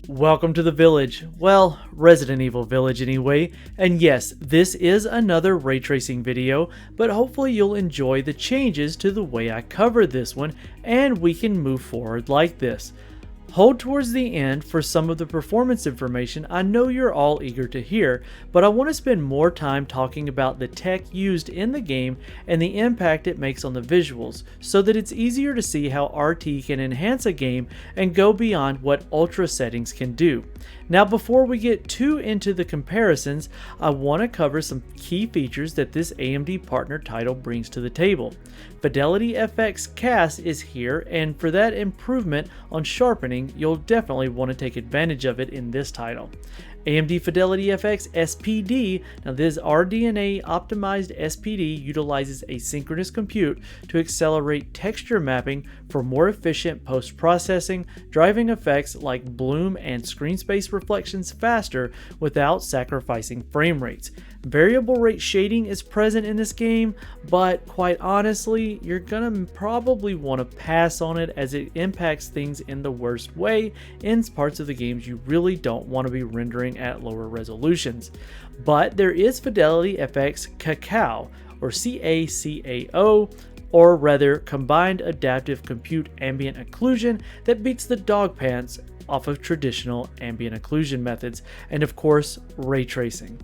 Welcome to the village. Well, Resident Evil Village anyway. And yes, this is another ray tracing video, but hopefully you'll enjoy the changes to the way I cover this one and we can move forward like this. Hold towards the end for some of the performance information I know you're all eager to hear, but I want to spend more time talking about the tech used in the game and the impact it makes on the visuals, so that it's easier to see how RT can enhance a game and go beyond what ultra settings can do. Now before we get too into the comparisons, I want to cover some key features that this AMD partner title brings to the table. Fidelity FX CAS is here, and for that improvement on sharpening, you'll definitely want to take advantage of it in this title. AMD Fidelity FX SPD. Now this RDNA optimized SPD utilizes asynchronous compute to accelerate texture mapping for more efficient post-processing, driving effects like bloom and screen space reflections faster without sacrificing frame rates. Variable rate shading is present in this game, but quite honestly, you're gonna probably want to pass on it as it impacts things in the worst way in parts of the games you really don't want to be rendering at lower resolutions. But there is Fidelity FX Cacao, or CACAO, or rather Combined Adaptive Compute Ambient Occlusion, that beats the dog pants off of traditional ambient occlusion methods, and of course, ray tracing.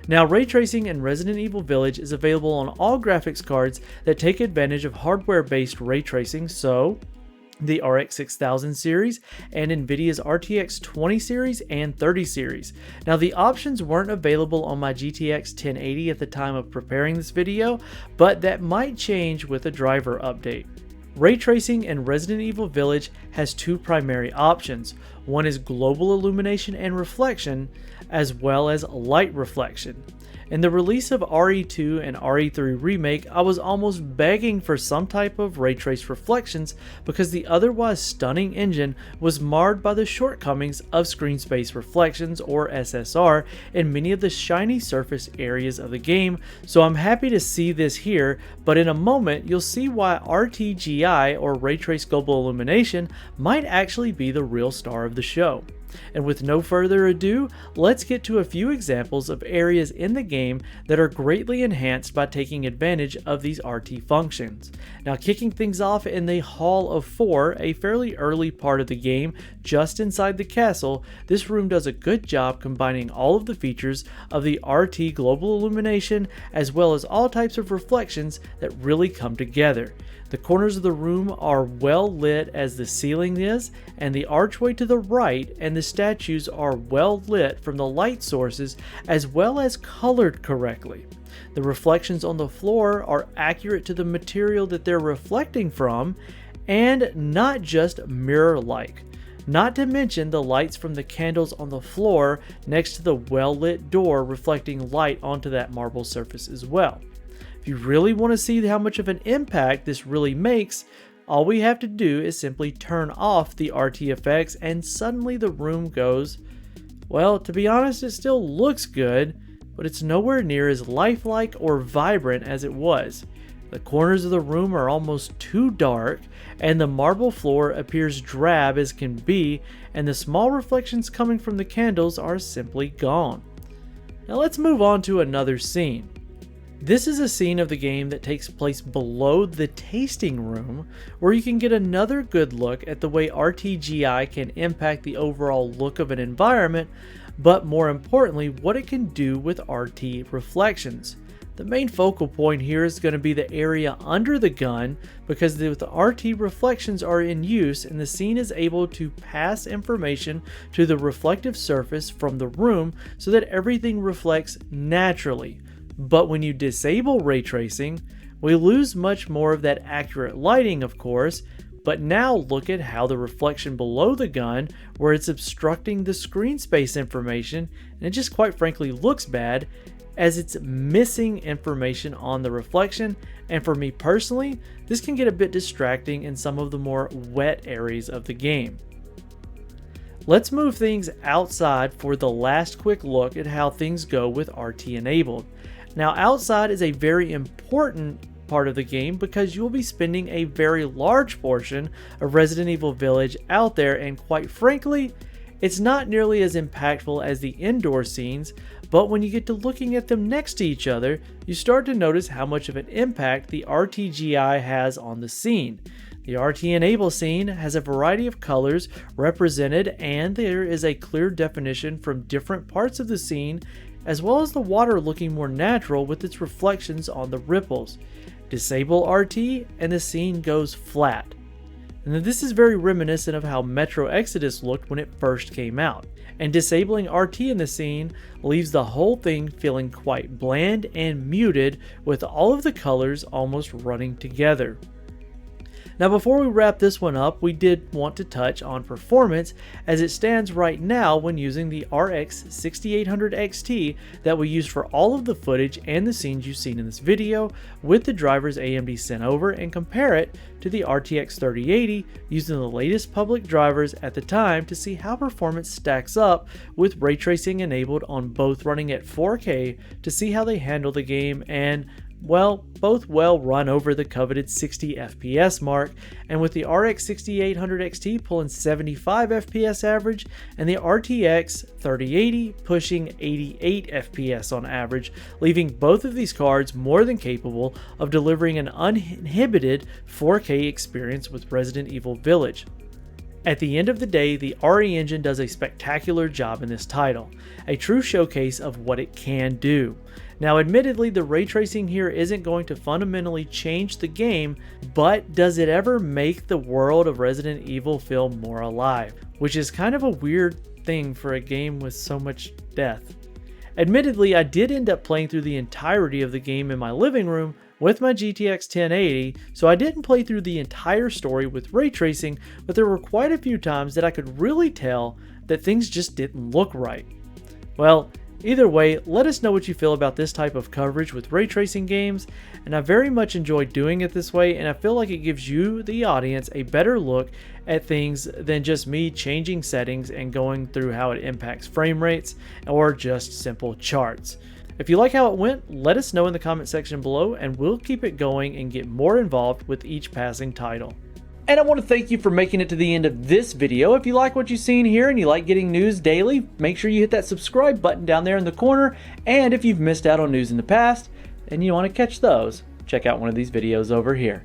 Now, ray tracing in Resident Evil Village is available on all graphics cards that take advantage of hardware-based ray tracing, so the RX 6000 series and NVIDIA's RTX 20 series and 30 series. Now, the options weren't available on my GTX 1080 at the time of preparing this video, but that might change with a driver update. Ray tracing in Resident Evil Village has two primary options. One is global illumination and reflection, as well as light reflection. In the release of RE2 and RE3 Remake, I was almost begging for some type of ray trace reflections because the otherwise stunning engine was marred by the shortcomings of screen space reflections, or SSR, in many of the shiny surface areas of the game, so I'm happy to see this here, but in a moment you'll see why RTGI, or Ray Trace Global Illumination, might actually be the real star of the show. And with no further ado, let's get to a few examples of areas in the game that are greatly enhanced by taking advantage of these RT functions. Now, kicking things off in the Hall of Four, a fairly early part of the game just inside the castle, this room does a good job combining all of the features of the RT global illumination as well as all types of reflections that really come together. The corners of the room are well lit as the ceiling is, and the archway to the right and the statues are well lit from the light sources as well as colored correctly. The reflections on the floor are accurate to the material that they're reflecting from and not just mirror-like. Not to mention the lights from the candles on the floor next to the well-lit door reflecting light onto that marble surface as well. If you really want to see how much of an impact this really makes, all we have to do is simply turn off the RT effects and suddenly the room goes, well, to be honest, it still looks good, but it's nowhere near as lifelike or vibrant as it was. The corners of the room are almost too dark, and the marble floor appears drab as can be, and the small reflections coming from the candles are simply gone. Now let's move on to another scene. This is a scene of the game that takes place below the tasting room, where you can get another good look at the way RTGI can impact the overall look of an environment, but more importantly, what it can do with RT reflections. The main focal point here is going to be the area under the gun, because the RT reflections are in use and the scene is able to pass information to the reflective surface from the room so that everything reflects naturally. But when you disable ray tracing, we lose much more of that accurate lighting, of course, but now look at how the reflection below the gun, where it's obstructing the screen space information, and it just quite frankly looks bad, as it's missing information on the reflection, and for me personally, this can get a bit distracting in some of the more wet areas of the game. Let's move things outside for the last quick look at how things go with RT enabled. Now, outside is a very important part of the game because you'll be spending a very large portion of Resident Evil Village out there, and quite frankly, It's not nearly as impactful as the indoor scenes, but when you get to looking at them next to each other, you start to notice how much of an impact the RTGI has on the scene. The RT Enable scene has a variety of colors represented, and there is a clear definition from different parts of the scene, as well as the water looking more natural with its reflections on the ripples. Disable RT and the scene goes flat. And this is very reminiscent of how Metro Exodus looked when it first came out. And disabling RT in the scene leaves the whole thing feeling quite bland and muted, with all of the colors almost running together. Now before we wrap this one up, we did want to touch on performance as it stands right now when using the RX 6800 XT that we used for all of the footage and the scenes you've seen in this video with the drivers AMD sent over, and compare it to the RTX 3080 using the latest public drivers at the time to see how performance stacks up with ray tracing enabled on both running at 4K to see how they handle the game, and well, both well run over the coveted 60 FPS mark, and with the RX 6800 XT pulling 75 FPS average and the RTX 3080 pushing 88 FPS on average, leaving both of these cards more than capable of delivering an uninhibited 4K experience with Resident Evil Village. At the end of the day, the RE engine does a spectacular job in this title, a true showcase of what it can do. Now admittedly, the ray tracing here isn't going to fundamentally change the game, but does it ever make the world of Resident Evil feel more alive? Which is kind of a weird thing for a game with so much death. Admittedly, I did end up playing through the entirety of the game in my living room with my GTX 1080, so I didn't play through the entire story with ray tracing, but there were quite a few times that I could really tell that things just didn't look right. Well, either way, let us know what you feel about this type of coverage with ray tracing games, and I very much enjoy doing it this way, and I feel like it gives you, the audience, a better look at things than just me changing settings and going through how it impacts frame rates or just simple charts. If you like how it went, let us know in the comment section below, and we'll keep it going and get more involved with each passing title. And I want to thank you for making it to the end of this video. If you like what you've seen here and you like getting news daily, make sure you hit that subscribe button down there in the corner. And if you've missed out on news in the past and you want to catch those, check out one of these videos over here.